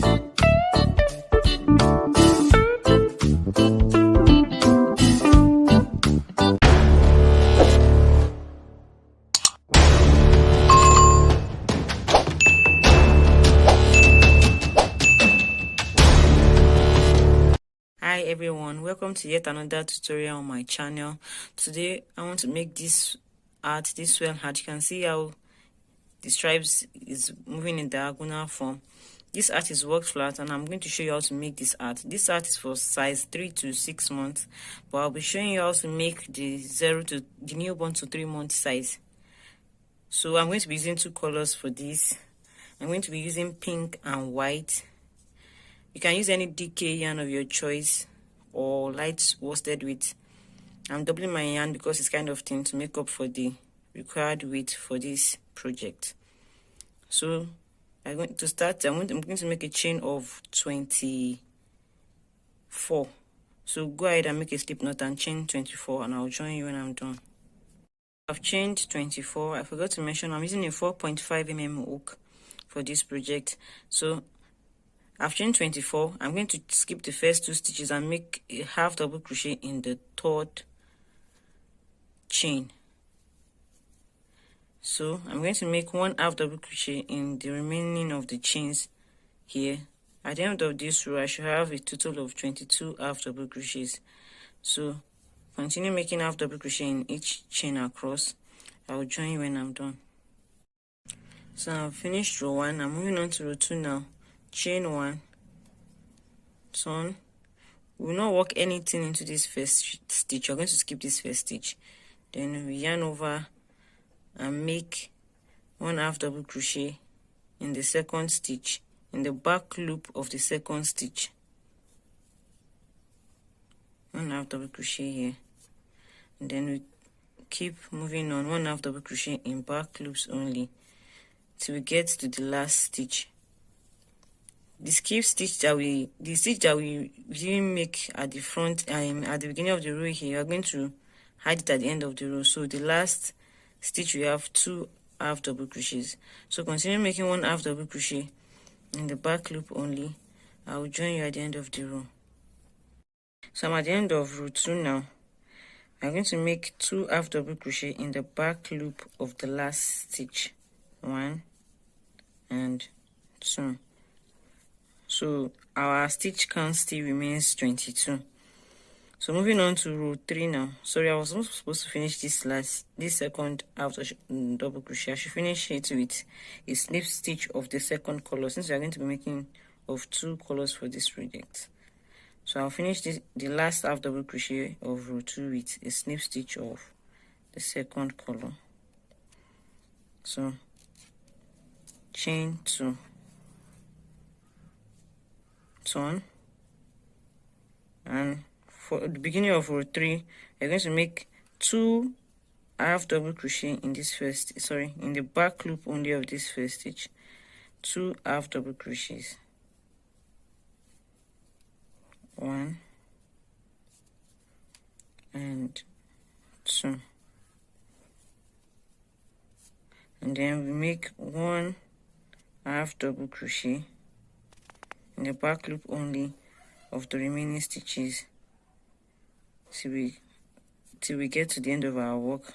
Hi everyone, welcome to yet another tutorial on my channel. Today I want to make this art, this swirl art. You can see how the stripes is moving in diagonal form. This art is worked flat, and I'm going to show you how to make this art. This art is for size 3 to 6 months, but I'll be showing you how to make the newborn to 3 month size. So I'm going to be using 2 colors for this. I'm going to be using pink and white. You can use any DK yarn of your choice or light worsted weight. I'm doubling my yarn because it's kind of thin to make up for the required weight for this project. So I'm going to start. I'm going to make a chain of 24. So go ahead and make a slip knot and chain 24, and I'll join you when I'm done. I've chained 24. I forgot to mention I'm using a 4.5 mm hook for this project. So I've chained 24. I'm going to skip the first 2 stitches and make a half double crochet in the 3rd chain. So I'm going to make 1 half double crochet in the remaining of the chains here. At the end of this row, I should have a total of 22 half double crochets. So continue making half double crochet in each chain across. I will join you when I'm done. So I've finished row 1. I'm moving on to row 2 now. Chain 1, turn. We will not work anything into this first stitch. We're going to skip this first stitch. Then we yarn over and make 1 half double crochet in the 2nd stitch, in the back loop of the 2nd stitch. 1 half double crochet here, and then we keep moving on. 1 half double crochet in back loops only till we get to the last stitch. The stitch that we didn't make at the front, at the beginning of the row here, we are going to hide it at the end of the row. So the last stitch we have 2 half double crochets. So continue making 1 half double crochet in the back loop only. I will join you at the end of the row. So I'm at the end of row 2 now. I'm going to make 2 half double crochet in the back loop of the last stitch. 1 and 2. So our stitch count still remains 22. So moving on to row 3 now. Sorry, I was not supposed to finish this 2nd half double crochet. I should finish it with a slip stitch of the 2nd color, since we are going to be making of 2 colors for this project. So I'll finish the last half double crochet of row 2 with a slip stitch of the 2nd color. So chain 2, turn, and for the beginning of row 3, you're going to make 2 half double crochet in in the back loop only of this first stitch. 2 half double crochets. 1 and 2. And then we make 1 half double crochet in the back loop only of the remaining stitches till we get to the end of our work,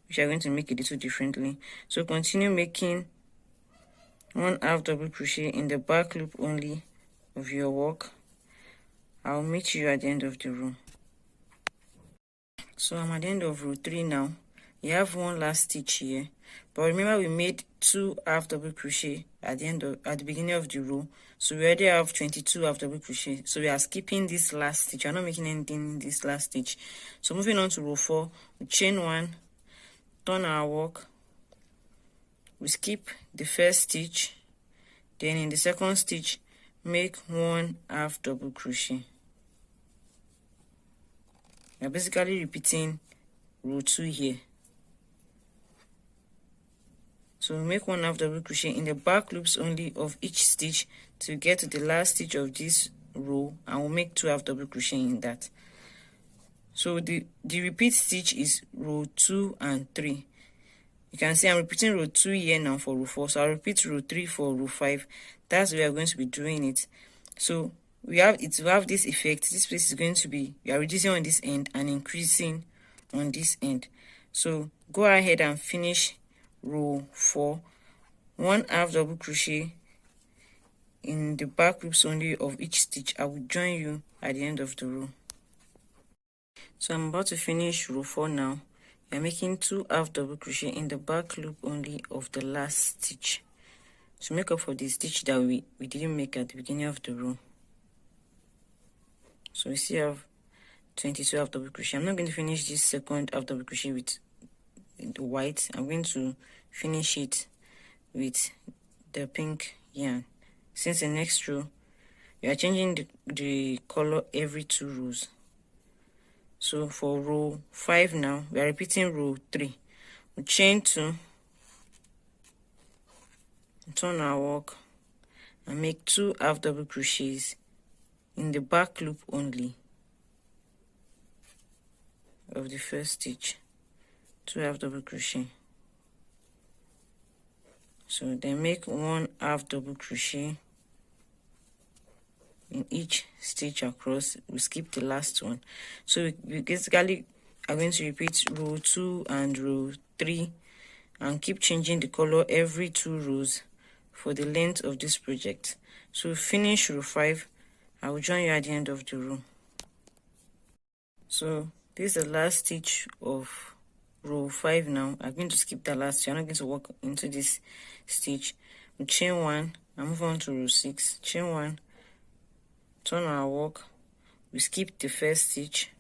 which are going to make it a little differently. So continue making 1 half double crochet in the back loop only of your work. I'll meet you at the end of the row. So I'm at the end of row 3 now. You have 1 last stitch here, but remember we made 2 half double crochet at the beginning of the row, so we already have 22 half double crochet. So we are skipping this last stitch. We're not making anything in this last stitch. So moving on to row 4, we chain 1, turn our work, we skip the first stitch, then in the 2nd stitch make 1 half double crochet. We're basically repeating row 2 here. So we make 1 half double crochet in the back loops only of each stitch to get to the last stitch of this row, and we'll make 2 half double crochet in that. So the repeat stitch is row 2 and 3. You can see I'm repeating row 2 here now for row 4, so I'll repeat row 3 for row 5. That's the way I'm going to be doing it. So we have it to have this effect. This place is going to be, we are reducing on this end and increasing on this end. So go ahead and finish row 4, 1/2 double crochet in the back loops only of each stitch. I will join you at the end of the row. So I'm about to finish row 4 now. We are making 2 half double crochet in the back loop only of the last stitch to make up for the stitch that we didn't make at the beginning of the row. So we still have 22 half double crochet. I'm not going to finish this second half double crochet with the white. I'm going to finish it with the pink yarn. Since the next row we are changing the color every 2 rows. So for row 5 now, we are repeating row 3. We chain 2, turn our work, and make 2 half double crochets in the back loop only of the first stitch. 2 half double crochet. So then make 1 half double crochet in each stitch across. We skip the last one. So we basically are going to repeat row 2 and row 3 and keep changing the color every 2 rows for the length of this project. So finish row 5. I will join you at the end of the row. So this is the last stitch of row 5 now. I'm going to skip the last. You're not going to walk into this stitch. We chain 1 and move on to row 6. Chain 1, turn our work, we skip the first stitch.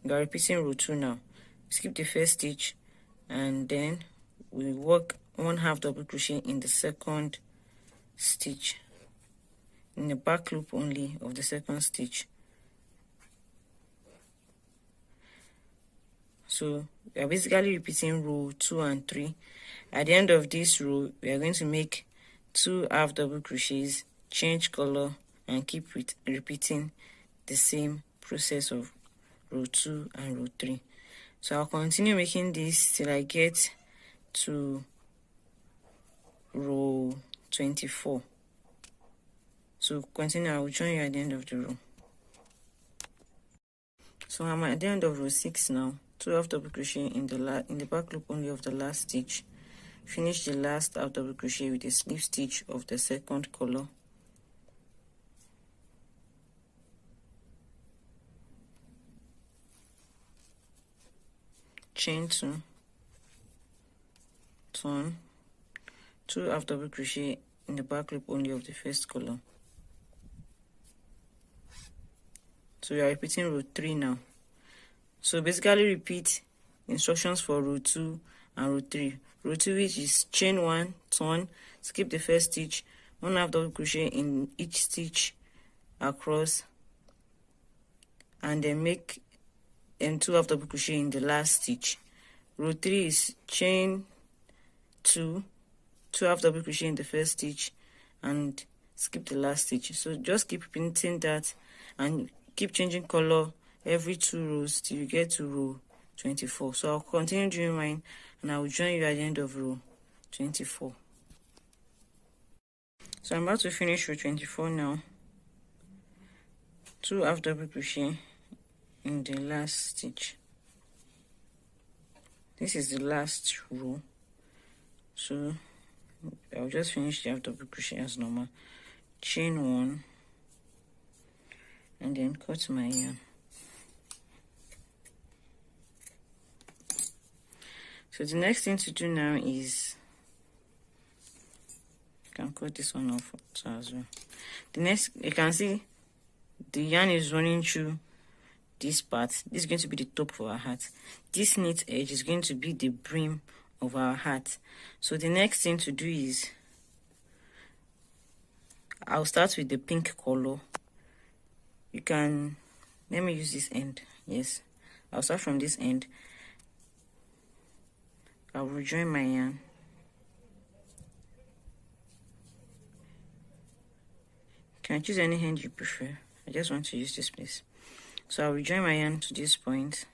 We are repeating row 2 now. We skip the first stitch and then we work 1 half double crochet in the second stitch, in the back loop only of the second stitch. So we are basically repeating row 2 and 3. At the end of this row, we are going to make 2 half double crochets, change color, and keep repeating the same process of row 2 and row 3. So I'll continue making this till I get to row 24. So continue, I will join you at the end of the row. So I'm at the end of row 6 now. 2 half double crochet in the back loop only of the last stitch. Finish the last half double crochet with a slip stitch of the second color. Chain 2, turn, 2 half double crochet in the back loop only of the first color. So we are repeating row 3 now. So basically repeat instructions for row 2 and row 3. Row 2, which is chain 1, turn, skip the first stitch, 1 half double crochet in each stitch across, and then make 2 half double crochet in the last stitch. Row 3 is chain 2, 2 half double crochet in the first stitch, and skip the last stitch. So just keep repeating that and keep changing color every 2 rows till you get to row 24. So I'll continue doing mine and I will join you at the end of row 24. So I'm about to finish row 24 now. 2 half double crochet in the last stitch. This is the last row, so I'll just finish the half double crochet as normal. Chain 1 and then cut my yarn. So the next thing to do now is, you can cut this one off as well. The next, you can see the yarn is running through this part. This is going to be the top of our hat. This neat edge is going to be the brim of our hat. So the next thing to do is, I'll start with the pink color. You can, let me use this end. Yes, I'll start from this end. I'll rejoin my yarn. You can choose any end you prefer. I just want to use this place. So I'll rejoin my yarn to this point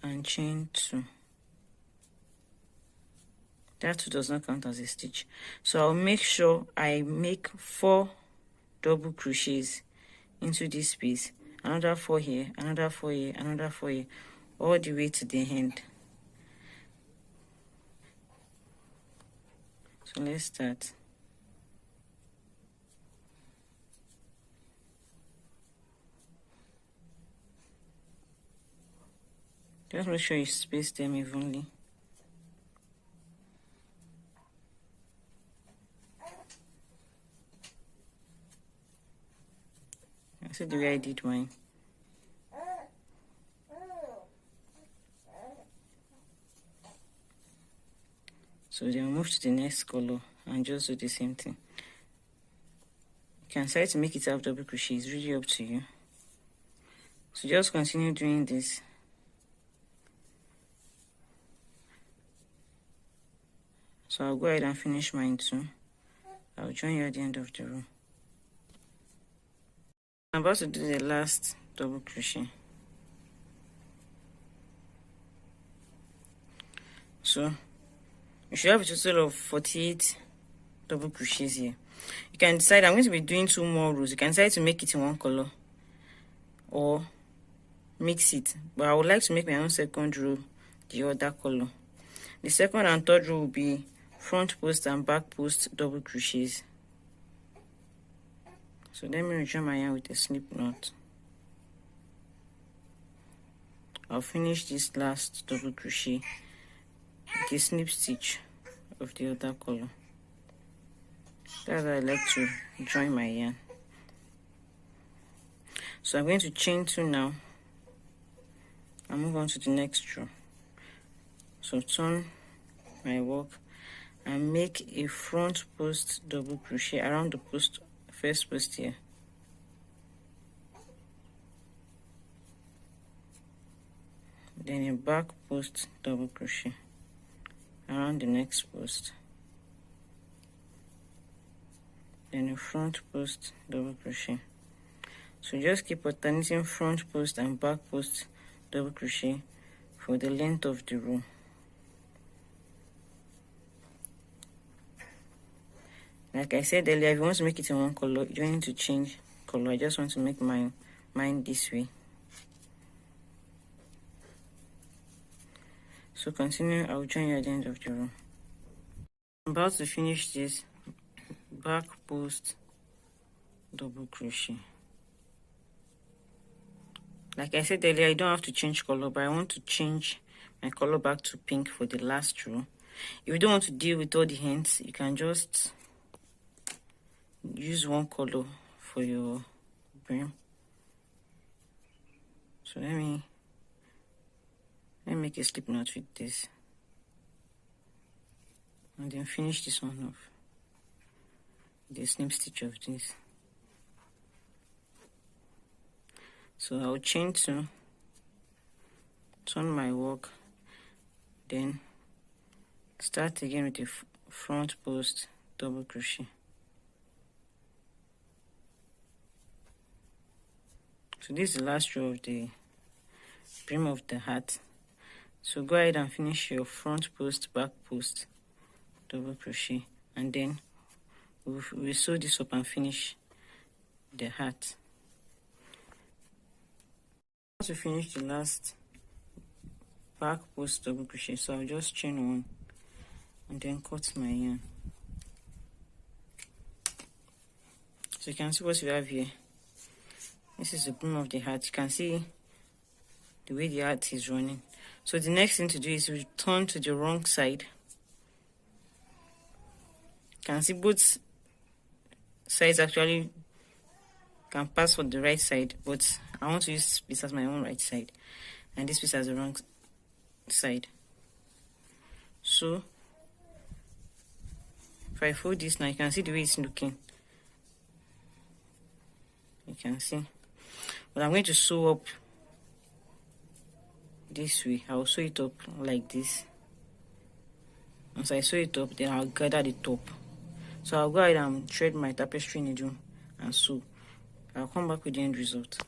and chain 2. That 2 does not count as a stitch, so I'll make sure I make 4 double crochets into this piece, another 4 here, another 4 here, another 4 here, all the way to the end. So let's start. Just make sure you space them evenly. See the way I did mine. So then move to the next color and just do the same thing. You can try to make it have double crochet, it's really up to you. So just continue doing this. So I'll go ahead and finish mine too. I'll join you at the end of the row. I'm about to do the last double crochet. So you should have a total of 48 double crochets here. You can decide, I'm going to be doing 2 more rows. You can decide to make it in one color or mix it, but I would like to make my own second row the other color. The second and third row will be front post and back post double crochets. So let me rejoin my yarn with a slip knot. I'll finish this last double crochet with a snip stitch of the other color. That's how I like to join my yarn. So I'm going to chain 2 now and move on to the next row. So turn my work and make a front post double crochet around the post, first post here. Then a back post double crochet around the next post. Then a front post double crochet. So just keep alternating front post and back post double crochet for the length of the row. Like I said earlier, if you want to make it in one color, you don't need to change color. I just want to make mine this way. So continue, I'll join you at the end of the row. I'm about to finish this back post double crochet. Like I said earlier, you don't have to change color, but I want to change my color back to pink for the last row. If you don't want to deal with all the ends, you can just use one color for your brim. So let me make a slip knot with this and then finish this one off with a snip stitch of this. So I'll chain 2, turn my work, then start again with the front post double crochet. So this is the last row of the brim of the hat. So go ahead and finish your front post, back post double crochet, and then we'll sew this up and finish the hat. To finish the last back post double crochet, so I'll just chain 1 and then cut my yarn. So you can see what we have here. This is the brim of the hat. You can see the way the hat is running. So the next thing to do is return to the wrong side. You can see both sides actually can pass for the right side, but I want to use this piece as my own right side and this piece as the wrong side. So if I fold this now, you can see the way it's looking. You can see. But I'm going to sew up this way. I'll sew it up like this. Once I sew it up, then I'll gather the top. So I'll go ahead and thread my tapestry needle and sew. I'll come back with the end result.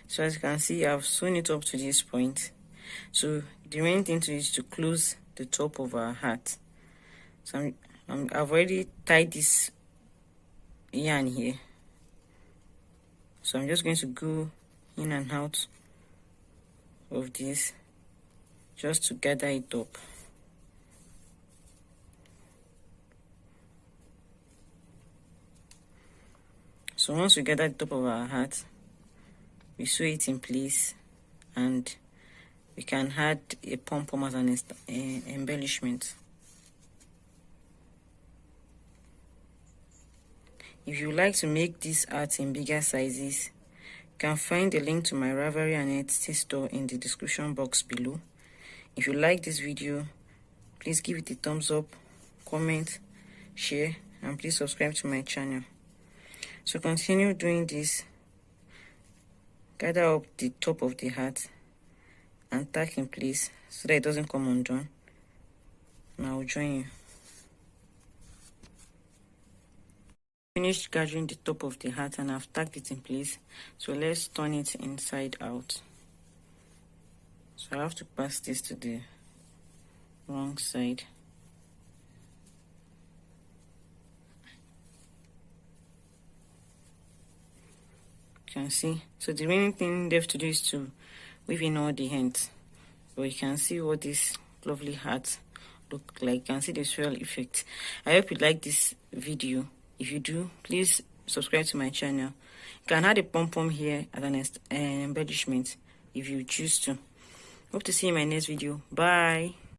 So as you can see, I've sewn it up to this point. So the main thing to is to close the top of our hat. So I've already tied this yarn here, so I'm just going to go in and out of this just to gather it up. So once we gather the top of our hat, we sew it in place, and we can add a pom-pom as an embellishment. If you like to make this art in bigger sizes, you can find a link to my Ravelry and Etsy store in the description box below. If you like this video, please give it a thumbs up, comment, share, and please subscribe to my channel. So continue doing this. Gather up the top of the hat and tack in place so that it doesn't come undone. And I will join you. Finished gathering the top of the hat and I've tacked it in place. So let's turn it inside out. So I have to pass this to the wrong side. You can see. So the remaining thing left to do is to weave in all the ends. But you can see what this lovely hat look like. You can see the swirl effect. I hope you like this video. If you do, please subscribe to my channel. You can add a pom-pom here as an embellishment if you choose to. Hope to see you in my next video. Bye.